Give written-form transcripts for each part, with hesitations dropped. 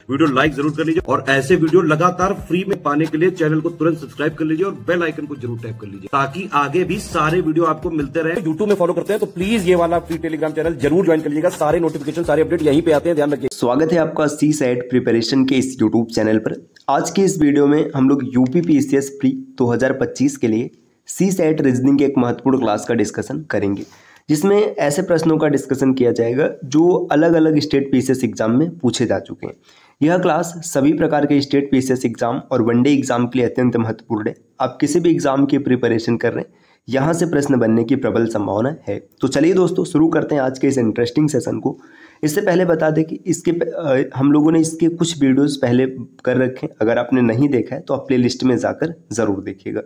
Video like जरूर कर लीजिए और ऐसे वीडियो लगातार फ्री में पाने के लिए चैनल को तुरंत सब्सक्राइब कर लीजिए और बेल आइकन को जरूर टैप कर लीजिए ताकि आगे भी सारे वीडियो आपको मिलते रहे। यूट्यूब में फॉलो करते हैं तो प्लीज ये वाला फ्री टेलीग्राम चैनल जरूर ज्वाइन कर लीजिएगा। सारे नोटिफिकेशन सारे अपडेट यहीं पे आते हैं, ध्यान रखिए। स्वागत है आपका CSAT प्रिपरेशन के इस यूट्यूब चैनल पर। आज के इस वीडियो में हम लोग UPPSC प्री 2025 के लिए CSAT रीजनिंग के एक महत्वपूर्ण क्लास का डिस्कशन करेंगे, जिसमें ऐसे प्रश्नों का डिस्कशन किया जाएगा जो अलग अलग स्टेट PCS एग्जाम में पूछे जा चुके हैं। यह क्लास सभी प्रकार के स्टेट PCS एग्जाम और वनडे एग्जाम के लिए अत्यंत महत्वपूर्ण है। आप किसी भी एग्जाम की प्रिपरेशन कर रहे हैं, यहाँ से प्रश्न बनने की प्रबल संभावना है। तो चलिए दोस्तों, शुरू करते हैं आज के इस इंटरेस्टिंग सेशन को। इससे पहले बता दें कि हम लोगों ने इसके कुछ वीडियोस पहले कर रखे हैं। अगर आपने नहीं देखा है तो आप प्ले लिस्ट में जाकर ज़रूर देखिएगा।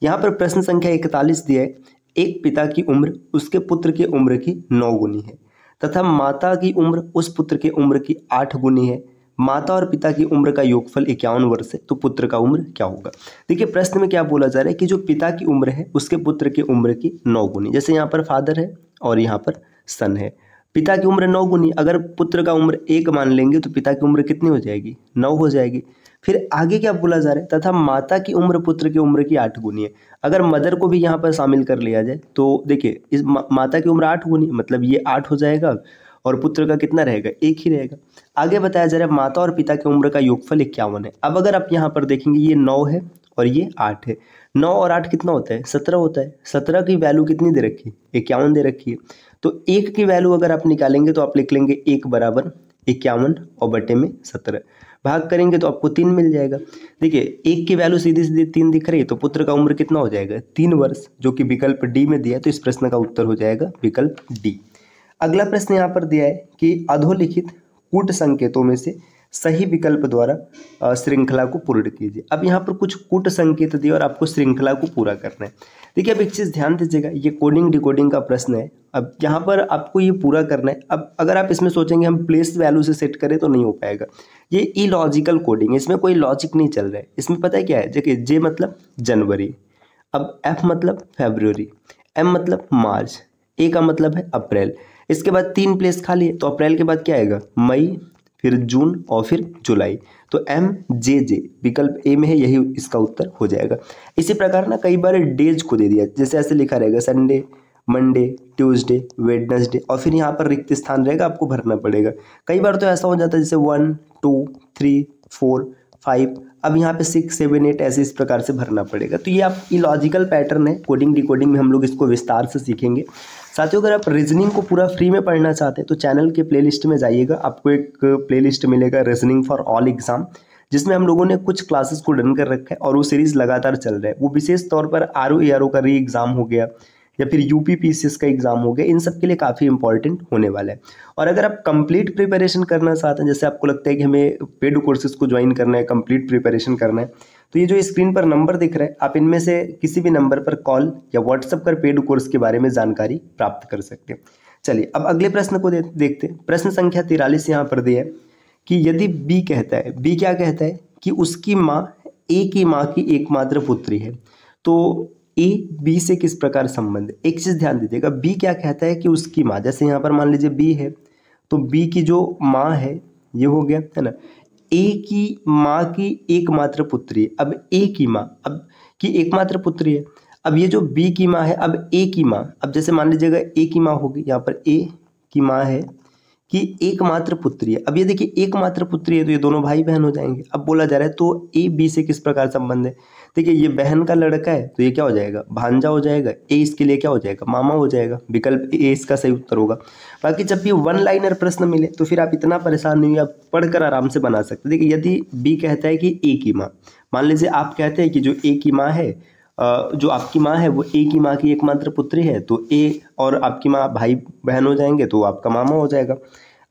यहाँ पर प्रश्न संख्या 41 दिया है। एक पिता की उम्र उसके पुत्र की उम्र की 9 गुनी है तथा माता की उम्र उस पुत्र की उम्र की 8 गुनी है। माता और पिता की उम्र का योगफल 51 वर्ष है, तो पुत्र का उम्र क्या होगा। देखिए प्रश्न में क्या बोला जा रहा है कि जो पिता की उम्र है उसके पुत्र की उम्र की 9 गुनी। जैसे यहाँ पर फादर है और यहाँ पर सन है। पिता की उम्र 9 गुनी, अगर पुत्र का उम्र 1 मान लेंगे तो पिता की उम्र कितनी हो जाएगी, 9 हो जाएगी। फिर आगे क्या बोला जा रहा है, तथा माता की उम्र पुत्र की उम्र की 8 गुनी है। अगर मदर को भी यहाँ पर शामिल कर लिया जाए तो देखिए इस माता की उम्र 8 गुनी, मतलब ये 8 हो जाएगा और पुत्र का कितना रहेगा, 1 ही रहेगा। आगे बताया जा रहा है माता और पिता की उम्र का योगफल 51 है। अब अगर आप यहाँ पर देखेंगे ये 9 है और ये 8 है। 9 और 8 कितना होता है, 17 होता है। 17 की वैल्यू कितनी दे रखी है, 51 दे रखी है। तो 1 की वैल्यू अगर आप निकालेंगे तो आप लिख लेंगे 1 बराबर 51 और बटे में 17 भाग करेंगे तो आपको 3 मिल जाएगा। देखिए 1 की वैल्यू सीधी सीधी 3 दिख रही है, तो पुत्र का उम्र कितना हो जाएगा, 3 वर्ष, जो कि विकल्प डी में दिया है। तो इस प्रश्न का उत्तर हो जाएगा विकल्प डी। अगला प्रश्न यहाँ पर दिया है कि अधोलिखित कूट संकेतों में से सही विकल्प द्वारा श्रृंखला को पूर्ण कीजिए। अब यहाँ पर कुछ कूट संकेत दिए और आपको श्रृंखला को पूरा करना है। देखिए अब एक चीज़ ध्यान दीजिएगा, ये कोडिंग डिकोडिंग का प्रश्न है। अब यहाँ पर आपको ये पूरा करना है। अब अगर आप इसमें सोचेंगे हम प्लेस वैल्यू से सेट करें तो नहीं हो पाएगा। ये इलॉजिकल कोडिंग, इसमें कोई लॉजिक नहीं चल रहा है। इसमें पता है क्या है, देखिए जे मतलब जनवरी, अब F मतलब फरवरी, M मतलब मार्च, A का मतलब है अप्रैल। इसके बाद 3 प्लेस खाली है, तो अप्रैल के बाद क्या आएगा, मई, फिर जून और फिर जुलाई। तो MJJ विकल्प ए में है, यही इसका उत्तर हो जाएगा। इसी प्रकार ना कई बार डेज को दे दिया, जैसे ऐसे लिखा रहेगा संडे, मंडे, ट्यूसडे, वेडनेसडे और फिर यहाँ पर रिक्त स्थान रहेगा, आपको भरना पड़ेगा। कई बार तो ऐसा हो जाता है जैसे 1 2 3 4 5, अब यहाँ पे 6 7 8 ऐसे इस प्रकार से भरना पड़ेगा। तो ये आप इलॉजिकल पैटर्न है, कोडिंग डिकोडिंग में हम लोग इसको विस्तार से सीखेंगे। साथियों अगर आप रीजनिंग को पूरा फ्री में पढ़ना चाहते हैं तो चैनल के प्लेलिस्ट में जाइएगा। आपको एक प्लेलिस्ट मिलेगा रीजनिंग फॉर ऑल एग्जाम, जिसमें हम लोगों ने कुछ क्लासेस को डन कर रखा है और वो सीरीज़ लगातार चल रहा है। वो विशेष तौर पर RO का री एग्ज़ाम हो गया या फिर UPPSC का एग्जाम हो गया, इन सब के लिए काफ़ी इंपॉर्टेंट होने वाला है। और अगर आप कंप्लीट प्रिपरेशन करना चाहते हैं, जैसे आपको लगता है कि हमें पेड कोर्सेज को ज्वाइन करना है, कंप्लीट प्रिपरेशन करना है, तो ये जो स्क्रीन पर नंबर दिख रहा है, आप इनमें से किसी भी नंबर पर कॉल या व्हाट्सएप कर पेड कोर्स के बारे में जानकारी प्राप्त कर सकते हैं। चलिए अब अगले प्रश्न को देखते हैं। प्रश्न संख्या 43 यहाँ पर दिया है कि यदि बी कहता है, बी क्या कहता है कि उसकी माँ ए की माँ की एकमात्र पुत्री है, तो ए बी से किस प्रकार संबंध है। एक चीज़ ध्यान दीजिएगा, बी क्या कहता है कि उसकी माँ, जैसे यहाँ पर मान लीजिए बी है तो बी की जो माँ है ये हो गया है ना, ए की माँ की एकमात्र पुत्री है। अब ए की माँ अब की एकमात्र पुत्री है, अब ये जो बी की माँ है, अब ए की माँ, अब जैसे मान लीजिएगा ए की माँ होगी, यहाँ पर ए की माँ है कि एकमात्र पुत्री है। अब ये देखिए एकमात्र पुत्री है तो ये दोनों भाई बहन हो जाएंगे। अब बोला जा रहा है तो ए बी से किस प्रकार संबंध है। देखिए ये बहन का लड़का है तो ये क्या हो जाएगा, भांजा हो जाएगा। ए इसके लिए क्या हो जाएगा, मामा हो जाएगा। विकल्प ए इसका सही उत्तर होगा। बाकी जब भी 1 लाइनर प्रश्न मिले तो फिर आप इतना परेशान नहीं, आप पढ़कर आराम से बना सकते। देखिए यदि बी कहता है कि ए की माँ, मान लीजिए आप कहते हैं कि जो ए की माँ है, जो आपकी माँ है वो ए की माँ की एकमात्र पुत्री है, तो ए और आपकी माँ भाई बहन हो जाएंगे, तो आपका मामा हो जाएगा।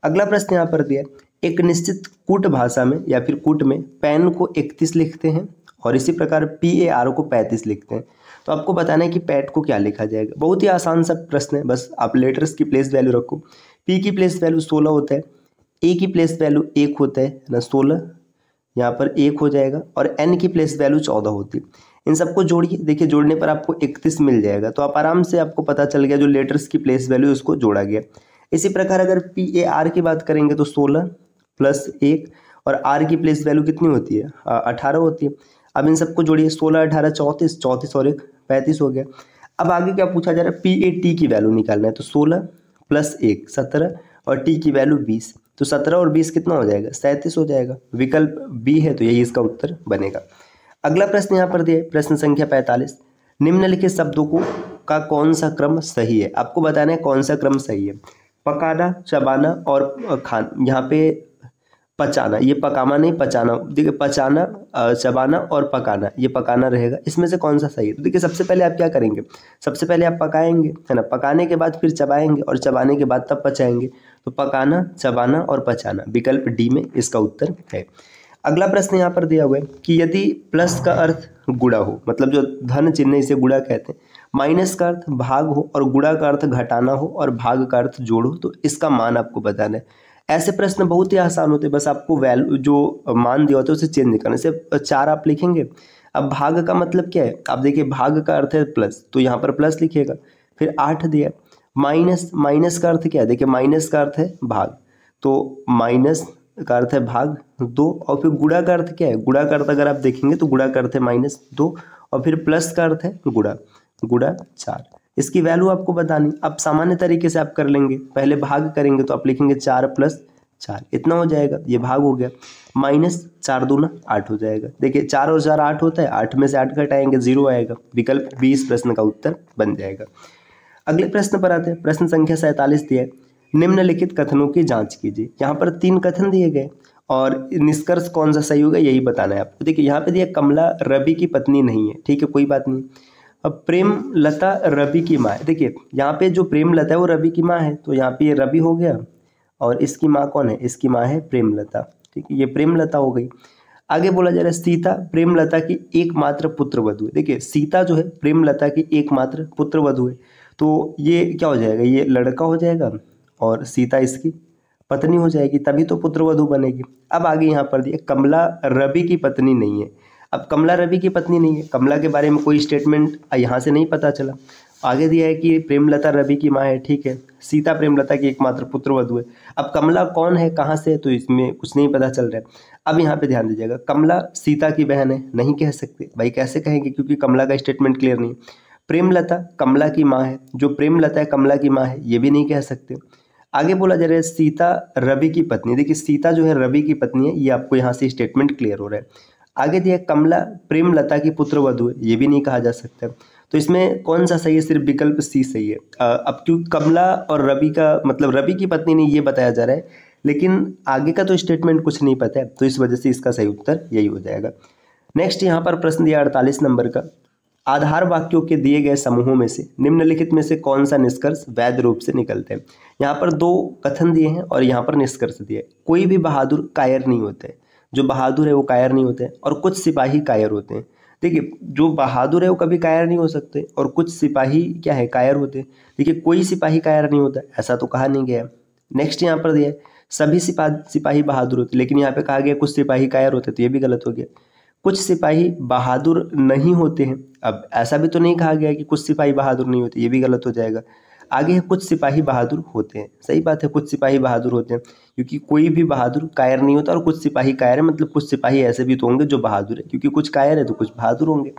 अगला प्रश्न यहाँ पर दिया, एक निश्चित कूट भाषा में या फिर कूट में पैन को 31 लिखते हैं और इसी प्रकार PAR को 35 लिखते हैं, तो आपको बताना है कि पैट को क्या लिखा जाएगा। बहुत ही आसान सा प्रश्न है, बस आप लेटर्स की प्लेस वैल्यू रखो। P की प्लेस वैल्यू 16 होता है, A की प्लेस वैल्यू 1 होता है ना, 16 यहाँ पर 1 हो जाएगा और N की प्लेस वैल्यू 14 होती है। इन सबको जोड़िए, देखिए जोड़ने पर आपको 31 मिल जाएगा। तो आप आराम से, आपको पता चल गया जो लेटर्स की प्लेस वैल्यू उसको जोड़ा गया। इसी प्रकार अगर PAR की बात करेंगे तो 16 + 1 और आर की प्लेस वैल्यू कितनी होती है? 18 होती है। अब इन सबको जोड़िए, 16 18 34, 34 और 1 35 हो गया। अब आगे क्या पूछा जा रहा है? पी ए टी की वैल्यू निकालना है, तो 16 प्लस 1 17 और टी की वैल्यू 20, तो 17 और 20 कितना हो जाएगा? 37 हो जाएगा। विकल्प बी है, तो यही इसका उत्तर बनेगा। अगला प्रश्न यहाँ पर दिया है, प्रश्न संख्या 45, निम्नलिखित शब्दों को का कौन सा क्रम सही है? आपको बताना है कौन सा क्रम सही है। पकाना, चबाना और खान, यहाँ पे पचाना, ये पकामा नहीं पचाना, देखिए पचाना, चबाना और पकाना, ये पकाना रहेगा। इसमें से कौन सा सही है? तो देखिए सबसे पहले आप क्या करेंगे, सबसे पहले आप पकाएंगे, है ना, पकाने के बाद फिर चबाएंगे और चबाने के बाद तब पचाएंगे, तो पकाना, चबाना और पचाना, विकल्प डी में इसका उत्तर है। अगला प्रश्न यहाँ पर दिया हुआ है कि यदि प्लस का अर्थ गुणा हो, मतलब जो धन चिन्ह इसे गुणा कहते हैं, माइनस का अर्थ भाग हो और गुणा का अर्थ घटाना हो और भाग का अर्थ जोड़ हो, तो इसका मान आपको बताना है। ऐसे प्रश्न बहुत ही आसान होते हैं, बस आपको वैल्यू जो मान दिया होता है उसे चेंज करने से 4 आप लिखेंगे। अब भाग का मतलब क्या है? आप देखिए भाग का अर्थ है प्लस, तो यहाँ पर प्लस लिखिएगा। फिर 8 दिया। माइनस, माइनस का अर्थ क्या है? देखिए माइनस का अर्थ है भाग, तो माइनस का अर्थ है भाग 2। और फिर गुणा का अर्थ क्या है? गुणा का अर्थ अगर आप देखेंगे तो गुणा का अर्थ है -2 और फिर प्लस का अर्थ है गुणा, गुणा 4। इसकी वैल्यू आपको बतानी। अब सामान्य तरीके से आप कर लेंगे, पहले भाग करेंगे तो आप लिखेंगे 4 + 4, इतना हो जाएगा, ये भाग हो गया। -4 दूना 8 हो जाएगा। देखिए 4 और 4 8 होता है, 8 में से 8 घटाएंगे 0 आएगा। विकल्प 20 प्रश्न का उत्तर बन जाएगा। अगले प्रश्न पर आते हैं, प्रश्न संख्या 47 दिया है, निम्नलिखित कथनों की जांच कीजिए। यहाँ पर 3 कथन दिए गए और निष्कर्ष कौन सा सही होगा यही बताना है आपको। देखिए यहाँ पे दिया कमला रवि की पत्नी नहीं है, ठीक है, कोई बात नहीं। अब प्रेमलता रवि की माँ है। देखिए यहाँ पे जो प्रेमलता है वो रवि की माँ है, तो यहाँ पे ये रवि हो गया और इसकी माँ कौन है? इसकी माँ है प्रेमलता, ठीक है, ये प्रेमलता हो गई। आगे बोला जा रहा है सीता प्रेमलता की एकमात्र पुत्र वधू है। देखिए सीता जो है प्रेमलता की एकमात्र पुत्र वधू है, तो ये क्या हो जाएगा? ये लड़का हो जाएगा और सीता इसकी पत्नी हो जाएगी, तभी तो पुत्र वधू बनेगी। अब आगे यहाँ पर दिया कमला रवि की पत्नी नहीं है। अब कमला रवि की पत्नी नहीं है, कमला के बारे में कोई स्टेटमेंट यहाँ से नहीं पता चला। आगे दिया है कि प्रेमलता रवि की माँ है, ठीक है, सीता प्रेमलता की एकमात्र पुत्र वधू है। अब कमला कौन है, कहाँ से, तो इसमें कुछ नहीं पता चल रहा है। अब यहाँ पे ध्यान दीजिएगा, कमला सीता की बहन है, नहीं कह सकते भाई, कैसे कहेंगे, क्योंकि कमला का स्टेटमेंट क्लियर नहीं। प्रेमलता कमला की माँ है, जो प्रेमलता है कमला की माँ है, ये भी नहीं कह सकते। आगे बोला जा रहा है सीता रवि की पत्नी। देखिए सीता जो है रवि की पत्नी है, ये आपको यहाँ से स्टेटमेंट क्लियर हो रहा है। आगे दिया कमला प्रेमलता की पुत्र वधू है, ये भी नहीं कहा जा सकता। तो इसमें कौन सा सही है? सिर्फ विकल्प सी सही है। अब क्योंकि कमला और रवि का मतलब रवि की पत्नी नहीं ये बताया जा रहा है, लेकिन आगे का तो स्टेटमेंट कुछ नहीं पता है, तो इस वजह से इसका सही उत्तर यही हो जाएगा। नेक्स्ट यहाँ पर प्रश्न दिया 48 नंबर का, आधार वाक्यों के दिए गए समूहों में से निम्नलिखित में से कौन सा निष्कर्ष वैध रूप से निकलते हैं? यहाँ पर 2 कथन दिए हैं और यहाँ पर निष्कर्ष दिए। कोई भी बहादुर कायर नहीं होते, जो बहादुर है वो कायर नहीं होते, और कुछ सिपाही कायर होते हैं। देखिए जो बहादुर है वो कभी कायर नहीं हो सकते, और कुछ सिपाही क्या है, कायर होते हैं। देखिए कोई सिपाही कायर नहीं होता, ऐसा तो कहा नहीं गया। नेक्स्ट यहाँ पर दिया है सभी सिपाही बहादुर होते, लेकिन यहाँ पे कहा गया कुछ सिपाही कायर होते, तो ये भी गलत हो गया। कुछ सिपाही बहादुर नहीं होते हैं, अब ऐसा भी तो नहीं कहा गया कि कुछ सिपाही बहादुर नहीं होते, ये भी गलत हो जाएगा। आगे है कुछ सिपाही बहादुर होते हैं, सही बात है, कुछ सिपाही बहादुर होते हैं, क्योंकि कोई भी बहादुर कायर नहीं होता, और कुछ सिपाही कायर है, मतलब कुछ सिपाही ऐसे भी तो होंगे जो बहादुर है, क्योंकि कुछ कायर है तो कुछ बहादुर होंगे।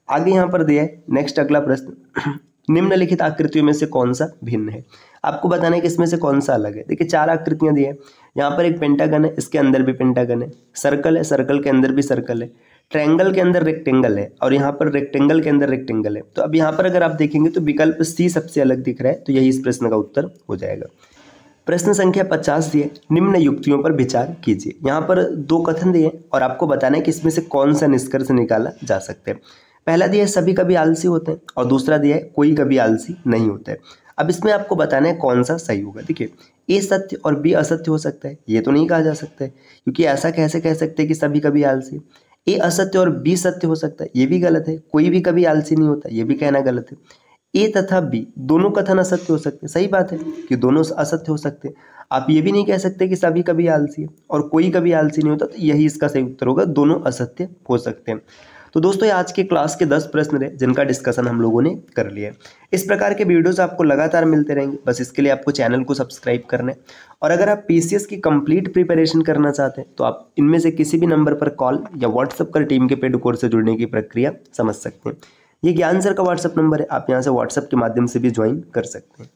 आगे यहाँ पर दिया है नेक्स्ट अगला प्रश्न, निम्नलिखित आकृतियों में से कौन सा भिन्न है? आपको बताना है कि इसमें से कौन सा अलग है। देखिए 4 आकृतियां दी है, यहाँ पर एक पेंटागन है, इसके अंदर भी पेंटागन है, सर्कल है, सर्कल के अंदर भी सर्कल है, ट्रायंगल के अंदर रेक्टेंगल है, और यहाँ पर रेक्टेंगल के अंदर रेक्टेंगल है। तो अब यहाँ पर अगर आप देखेंगे तो विकल्प सी सबसे अलग दिख रहा है, तो यही इस प्रश्न का उत्तर हो जाएगा। प्रश्न संख्या 50 दिए, निम्न युक्तियों पर विचार कीजिए। यहाँ पर 2 कथन दिए और आपको बताना है कि इसमें से कौन सा निष्कर्ष निकाला जा सकता है। पहला दिया है सभी कभी आलसी होते हैं, और दूसरा दिया है कोई कभी आलसी नहीं होता है। अब इसमें आपको बताना है कौन सा सही होगा। देखिए ए सत्य और बी असत्य हो सकता है, ये तो नहीं कहा जा सकता है, क्योंकि ऐसा कैसे कह सकते हैं कि सभी कभी आलसी। ए असत्य और बी सत्य हो सकता है, ये भी गलत है। कोई भी कभी आलसी नहीं होता, ये भी कहना गलत है। ए तथा बी दोनों कथन असत्य हो सकते हैं, सही बात है कि दोनों असत्य हो सकते हैं। आप ये भी नहीं कह सकते कि सभी कभी आलसी है और कोई कभी आलसी नहीं होता, तो यही इसका सही उत्तर होगा, दोनों असत्य हो सकते हैं। तो दोस्तों ये आज के क्लास के 10 प्रश्न रहे जिनका डिस्कशन हम लोगों ने कर लिया है। इस प्रकार के वीडियोस आपको लगातार मिलते रहेंगे, बस इसके लिए आपको चैनल को सब्सक्राइब करना है। और अगर आप पीसीएस की कंप्लीट प्रिपरेशन करना चाहते हैं तो आप इनमें से किसी भी नंबर पर कॉल या व्हाट्सएप कर टीम के पेड कोर्स से जुड़ने की प्रक्रिया समझ सकते हैं। ये ज्ञान सर का व्हाट्सएप नंबर है, आप यहाँ से व्हाट्सएप के माध्यम से भी ज्वाइन कर सकते हैं।